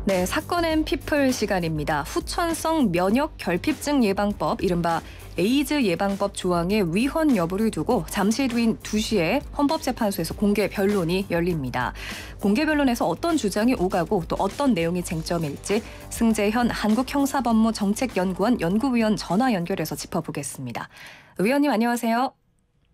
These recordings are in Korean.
네, 사건 앤 피플 시간입니다. 후천성 면역 결핍증 예방법, 이른바 에이즈 예방법 조항의 위헌 여부를 두고 잠시 뒤인 2시에 헌법재판소에서 공개 변론이 열립니다. 공개 변론에서 어떤 주장이 오가고 또 어떤 내용이 쟁점일지 승재현 한국형사법무정책연구원 연구위원 전화 연결해서 짚어보겠습니다. 의원님 안녕하세요.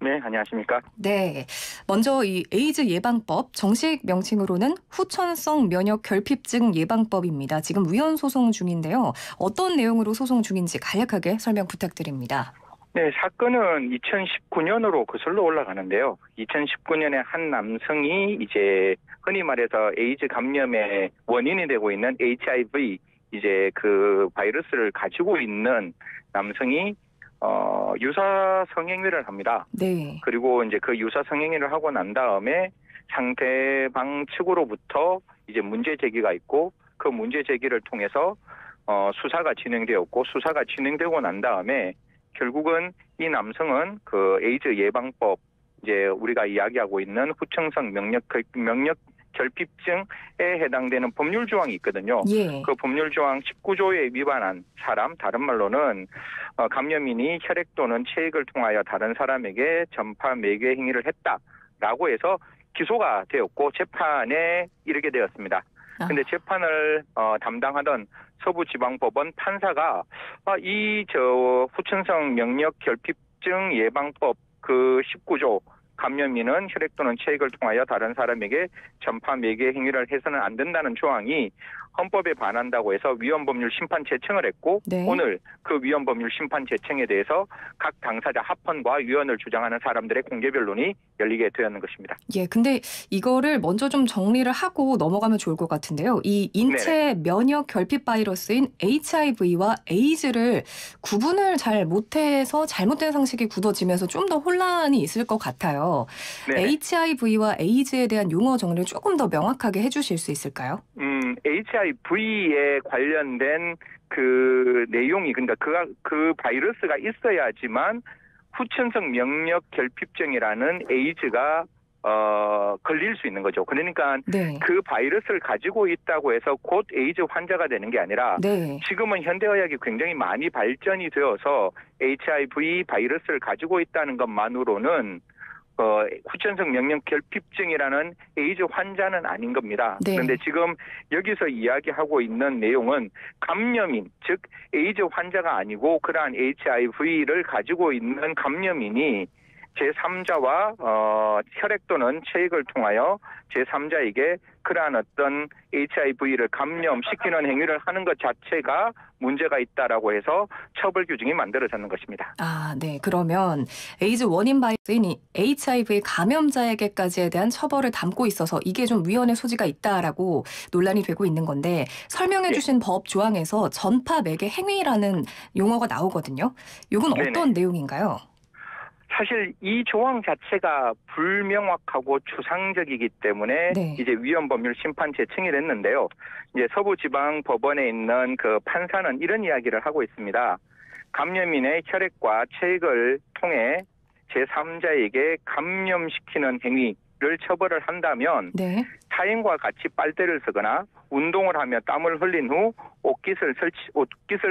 네, 안녕하십니까? 네, 먼저 이 에이즈 예방법, 정식 명칭으로는 후천성 면역 결핍증 예방법입니다. 지금 위헌 소송 중인데요. 어떤 내용으로 소송 중인지 간략하게 설명 부탁드립니다. 네, 사건은 2019년으로 거슬러 올라가는데요. 2019년에 한 남성이 이제 흔히 말해서 에이즈 감염의 원인이 되고 있는 HIV 이제 그 바이러스를 가지고 있는 남성이 유사 성행위를 합니다. 네. 그리고 이제 그 유사 성행위를 하고 난 다음에 상대방 측으로부터 이제 문제 제기가 있고 그 문제 제기를 통해서 수사가 진행되었고 수사가 진행되고 난 다음에 결국은 이 남성은 그 에이즈 예방법 이제 우리가 이야기하고 있는 후천성 면역 결핍증에 해당되는 법률 조항이 있거든요. 예. 그 법률 조항 19조에 위반한 사람, 다른 말로는 감염인이 혈액 또는 체액을 통하여 다른 사람에게 전파 매개 행위를 했다라고 해서 기소가 되었고 재판에 이르게 되었습니다. 근데 재판을 담당하던 서부지방법원 판사가 이 후천성 면역 결핍증 예방법 그 19조 감염인은 혈액 또는 체액을 통하여 다른 사람에게 전파 매개 행위를 해서는 안 된다는 조항이 헌법에 반한다고 해서 위헌법률 심판 제청을 했고 네. 오늘 그 위헌법률 심판 제청에 대해서 각 당사자 합헌과 위헌을 주장하는 사람들의 공개 변론이 열리게 되었는 것입니다. 예, 근데 이거를 먼저 좀 정리를 하고 넘어가면 좋을 것 같은데요. 이 인체 면역 결핍 바이러스인 HIV와 에이즈를 구분을 잘 못해서 잘못된 상식이 굳어지면서 좀 더 혼란이 있을 것 같아요. 네네. HIV와 에이즈에 대한 용어 정리를 조금 더 명확하게 해주실 수 있을까요? HIV에 관련된 그 내용이 그러니까 그 바이러스가 있어야지만 후천성 면역 결핍증이라는 에이즈가 걸릴 수 있는 거죠. 그러니까 네. 그 바이러스를 가지고 있다고 해서 곧 에이즈 환자가 되는 게 아니라 네. 지금은 현대의학이 굉장히 많이 발전이 되어서 HIV 바이러스를 가지고 있다는 것만으로는 후천성 면역 결핍증이라는 에이즈 환자는 아닌 겁니다. 네. 그런데 지금 여기서 이야기하고 있는 내용은 감염인, 즉 에이즈 환자가 아니고 그러한 HIV를 가지고 있는 감염인이 제3자와 혈액 또는 체액을 통하여 제3자에게 그러한 어떤 HIV를 감염시키는 행위를 하는 것 자체가 문제가 있다라고 해서 처벌 규정이 만들어졌는 것입니다. 아, 네. 그러면 에이즈 원인 바이러스인 HIV 감염자에게까지에 대한 처벌을 담고 있어서 이게 좀 위헌의 소지가 있다라고 논란이 되고 있는 건데 설명해 주신 법 조항에서 전파 매개 행위라는 용어가 나오거든요. 이건 어떤 내용인가요? 사실 이 조항 자체가 불명확하고 추상적이기 때문에 이제 위헌법률 심판 제청이 됐는데요. 이제 서부지방법원에 있는 그 판사는 이런 이야기를 하고 있습니다. 감염인의 혈액과 체액을 통해 제3자에게 감염시키는 행위를 처벌을 한다면 타인과 같이 빨대를 쓰거나 운동을 하며 땀을 흘린 후 옷깃을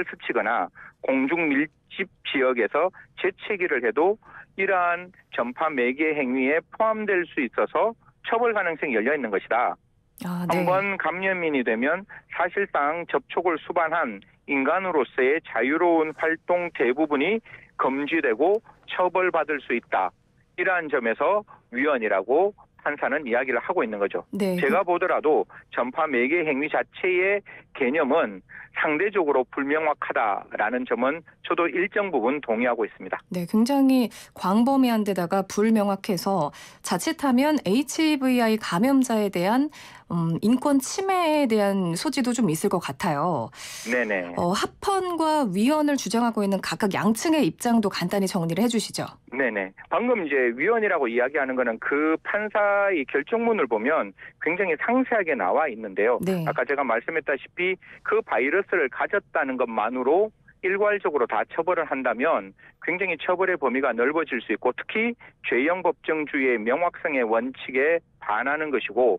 스치거나 공중 밀집 지역에서 재채기를 해도 이러한 전파 매개 행위에 포함될 수 있어서 처벌 가능성이 열려 있는 것이다. 한번 감염인이 되면 사실상 접촉을 수반한 인간으로서의 자유로운 활동 대부분이 금지되고 처벌받을 수 있다. 이러한 점에서 위헌이라고 판사는 이야기를 하고 있는 거죠. 네. 제가 보더라도 전파 매개 행위 자체의 개념은 상대적으로 불명확하다라는 점은 저도 일정 부분 동의하고 있습니다. 네, 굉장히 광범위한 데다가 불명확해서 자칫하면 HIVI 감염자에 대한 인권 침해에 대한 소지도 좀 있을 것 같아요. 네네. 합헌과 위헌을 주장하고 있는 각각 양측의 입장도 간단히 정리를 해주시죠. 네네. 방금 이제 위헌이라고 이야기하는 거는 그 판사의 결정문을 보면 굉장히 상세하게 나와 있는데요. 네. 아까 제가 말씀했다시피 그 바이러스를 가졌다는 것만으로 일괄적으로 다 처벌을 한다면 굉장히 처벌의 범위가 넓어질 수 있고 특히 죄형 법정주의의 명확성의 원칙에 반하는 것이고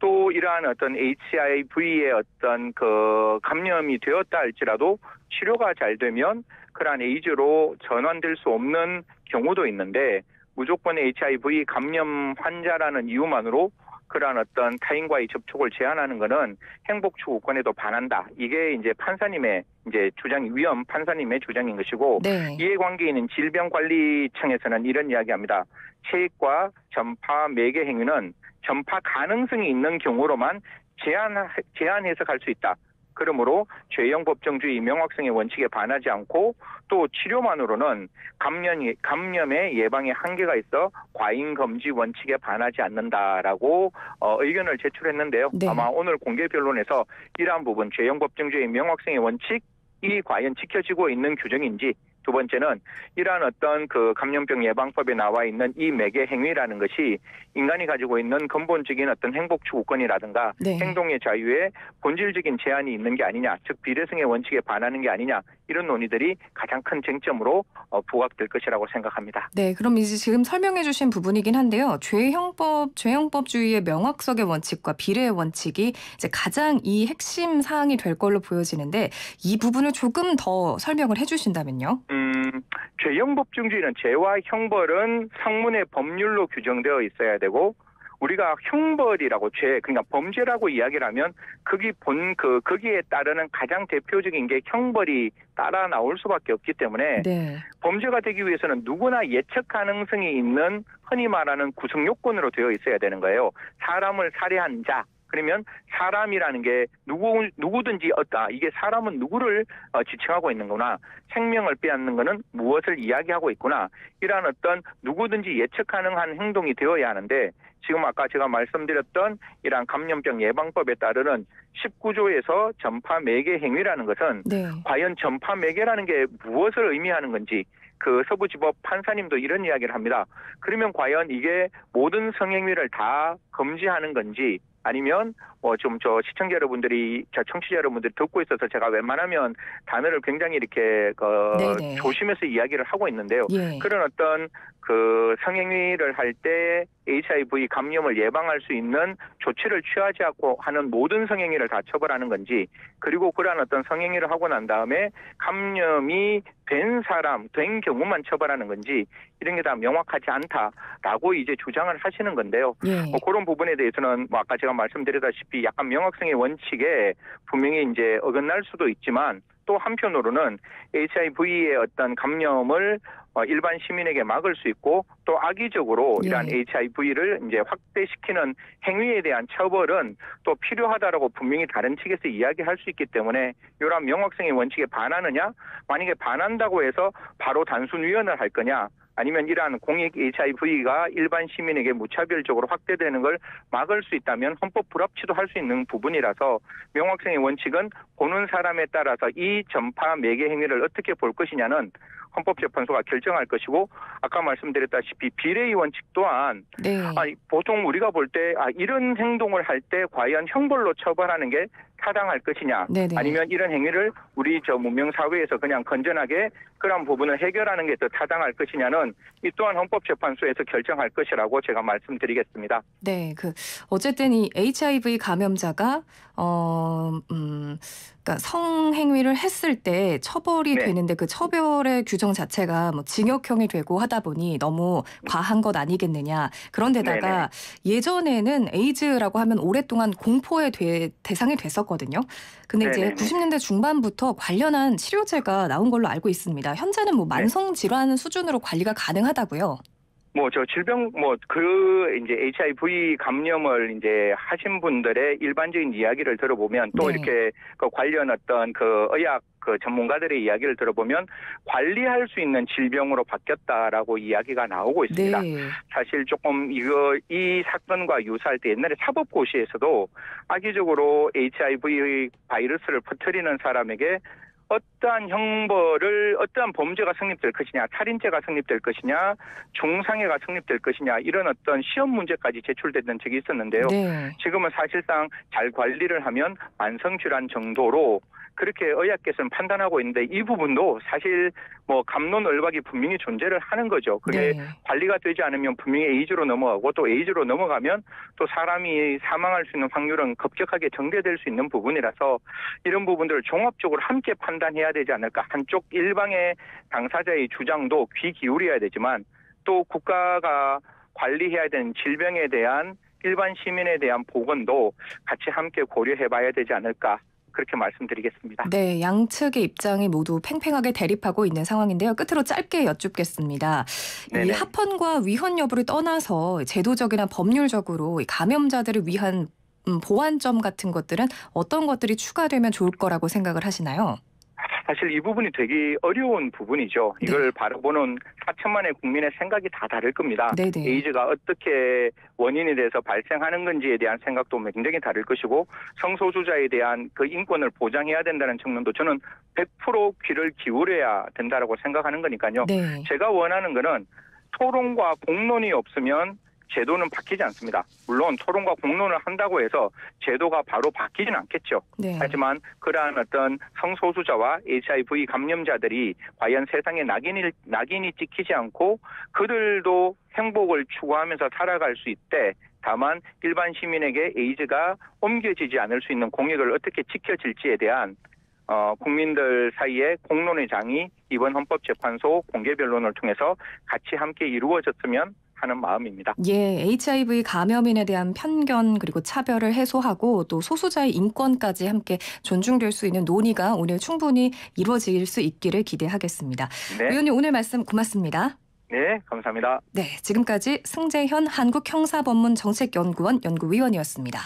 또 이러한 어떤 HIV의 어떤 그 감염이 되었다 할지라도 치료가 잘 되면 그러한 에이즈로 전환될 수 없는 경우도 있는데 무조건 HIV 감염 환자라는 이유만으로 그러한 어떤 타인과의 접촉을 제한하는 것은 행복 추구권에도 반한다. 이게 이제 판사님의 이제 위원 판사님의 주장인 것이고 네. 이해관계에 있는 질병관리청에서는 이런 이야기합니다. 체익과 전파 매개 행위는 전파 가능성이 있는 경우로만 제한 해석할 수 있다. 그러므로 죄형 법정주의 명확성의 원칙에 반하지 않고 또 치료만으로는 감염의 예방에 한계가 있어 과잉 금지 원칙에 반하지 않는다라고 의견을 제출했는데요. 네. 아마 오늘 공개 변론에서 이러한 부분 죄형 법정주의 명확성의 원칙이 과연 지켜지고 있는 규정인지 두 번째는 이러한 어떤 그 감염병 예방법에 나와 있는 이 매개 행위라는 것이 인간이 가지고 있는 근본적인 어떤 행복 추구권이라든가 네. 행동의 자유에 본질적인 제한이 있는 게 아니냐, 즉 비례성의 원칙에 반하는 게 아니냐 이런 논의들이 가장 큰 쟁점으로 부각될 것이라고 생각합니다. 네, 그럼 이제 지금 설명해 주신 부분이긴 한데요. 죄형법주의의 명확성의 원칙과 비례의 원칙이 이제 가장 이 핵심 사항이 될 걸로 보여지는데 이 부분을 조금 더 설명을 해 주신다면요. 죄형 법정주의는 죄와 형벌은 성문의 법률로 규정되어 있어야 되고 우리가 형벌이라고 그러니까 범죄라고 이야기를 하면 거기에 따르는 가장 대표적인 게 형벌이 따라 나올 수밖에 없기 때문에 네. 범죄가 되기 위해서는 누구나 예측 가능성이 있는 흔히 말하는 구성 요건으로 되어 있어야 되는 거예요. 사람을 살해한 자. 그러면 사람이라는 게 누구든지 이게 사람은 누구를 지칭하고 있는 거나 생명을 빼앗는 거는 무엇을 이야기하고 있구나. 이러한 어떤 누구든지 예측 가능한 행동이 되어야 하는데 지금 아까 제가 말씀드렸던 이러한 감염병 예방법에 따르는 19조에서 전파 매개 행위라는 것은 네. 과연 전파 매개라는 게 무엇을 의미하는 건지 그 서부지법 판사님도 이런 이야기를 합니다. 그러면 과연 이게 모든 성행위를 다 금지하는 건지 아니면 시청자 여러분들이 청취자 여러분들이 듣고 있어서 제가 웬만하면 단어를 굉장히 이렇게 조심해서 이야기를 하고 있는데요. 예. 그런 어떤 그 성행위를 할 때 HIV 감염을 예방할 수 있는 조치를 취하지 않고 하는 모든 성행위를 다 처벌하는 건지 그리고 그러한 어떤 성행위를 하고 난 다음에 감염이 된 경우만 처벌하는 건지 이런 게 다 명확하지 않다라고 이제 주장을 하시는 건데요. 예. 그런 부분에 대해서는 아까 제가 말씀드렸다시피 약간 명확성의 원칙에 분명히 이제 어긋날 수도 있지만 또 한편으로는 HIV의 어떤 감염을 일반 시민에게 막을 수 있고 또 악의적으로 이러한 HIV를 이제 확대시키는 행위에 대한 처벌은 또 필요하다라고 분명히 다른 측에서 이야기할 수 있기 때문에 이러한 명확성의 원칙에 반하느냐 만약에 반한다고 해서 바로 단순 위헌을 할 거냐 아니면 이러한 공익 HIV가 일반 시민에게 무차별적으로 확대되는 걸 막을 수 있다면 헌법 불합치도 할 수 있는 부분이라서 명확성의 원칙은 보는 사람에 따라서 이 전파 매개 행위를 어떻게 볼 것이냐는 헌법재판소가 결정할 것이고 아까 말씀드렸다시피 비례의 원칙 또한 보통 우리가 볼 때 이런 행동을 할 때 과연 형벌로 처벌하는 게 타당할 것이냐 아니면 이런 행위를 우리 문명 사회에서 그냥 건전하게 그런 부분을 해결하는 게 더 타당할 것이냐는 이 또한 헌법재판소에서 결정할 것이라고 제가 말씀드리겠습니다. 네, 어쨌든 이 HIV 감염자가 그러니까 성행위를 했을 때 처벌이 되는데 그 처벌의 규정 자체가 징역형이 되고 하다 보니 너무 과한 것 아니겠느냐. 그런데다가 예전에는 에이즈라고 하면 오랫동안 공포의 대상이 됐었거든요. 근데 이제 90년대 중반부터 관련한 치료제가 나온 걸로 알고 있습니다. 현재는 만성 질환 수준으로 관리가 가능하다고요. 이제 HIV 감염을 이제 하신 분들의 일반적인 이야기를 들어보면 또 이렇게 관련 어떤 의학 전문가들의 이야기를 들어보면 관리할 수 있는 질병으로 바뀌었다라고 이야기가 나오고 있습니다. 사실 조금 이 사건과 유사할 때 옛날에 사법고시에서도 악의적으로 HIV 바이러스를 퍼뜨리는 사람에게 어떠한 어떠한 범죄가 성립될 것이냐, 살인죄가 성립될 것이냐, 중상해가 성립될 것이냐 이런 어떤 시험 문제까지 제출됐던 적이 있었는데요. 네. 지금은 사실상 잘 관리를 하면 만성질환 정도로 그렇게 의학계에서는 판단하고 있는데 이 부분도 사실 뭐 갑론을박이 분명히 존재를 하는 거죠. 그게 네. 관리가 되지 않으면 분명히 에이즈로 넘어가고 또 에이즈로 넘어가면 또 사람이 사망할 수 있는 확률은 급격하게 증대될 수 있는 부분이라서 이런 부분들을 종합적으로 함께 판단해야 되지 않을까. 한쪽 일방의 당사자의 주장도 귀 기울여야 되지만 또 국가가 관리해야 되는 질병에 대한 일반 시민에 대한 보건도 같이 함께 고려해봐야 되지 않을까. 그렇게 말씀드리겠습니다. 네, 양측의 입장이 모두 팽팽하게 대립하고 있는 상황인데요. 끝으로 짧게 여쭙겠습니다. 네네. 이 합헌과 위헌 여부를 떠나서 제도적이나 법률적으로 감염자들을 위한 보완점 같은 것들은 어떤 것들이 추가되면 좋을 거라고 생각을 하시나요? 사실 이 부분이 되게 어려운 부분이죠. 이걸 네. 바라보는 4천만의 국민의 생각이 다 다를 겁니다. 네네. 에이즈가 어떻게 원인이 돼서 발생하는 건지에 대한 생각도 굉장히 다를 것이고 성소수자에 대한 그 인권을 보장해야 된다는 측면도 저는 100% 귀를 기울여야 된다고 생각하는 거니까요. 네. 제가 원하는 거는 토론과 공론이 없으면 제도는 바뀌지 않습니다. 물론 토론과 공론을 한다고 해서 제도가 바로 바뀌지는 않겠죠. 네. 하지만 그러한 어떤 성소수자와 HIV 감염자들이 과연 세상에 낙인이 찍히지 않고 그들도 행복을 추구하면서 살아갈 수 있대. 다만 일반 시민에게 에이즈가 옮겨지지 않을 수 있는 공약을 어떻게 지켜질지에 대한 국민들 사이의 공론의 장이 이번 헌법재판소 공개 변론을 통해서 같이 함께 이루어졌으면 하는 마음입니다. 예, HIV 감염인에 대한 편견 그리고 차별을 해소하고 또 소수자의 인권까지 함께 존중될 수 있는 논의가 오늘 충분히 이루어질 수 있기를 기대하겠습니다. 네. 의원님 오늘 말씀 고맙습니다. 네, 감사합니다. 네, 지금까지 승재현 한국형사법문정책연구원 연구위원이었습니다.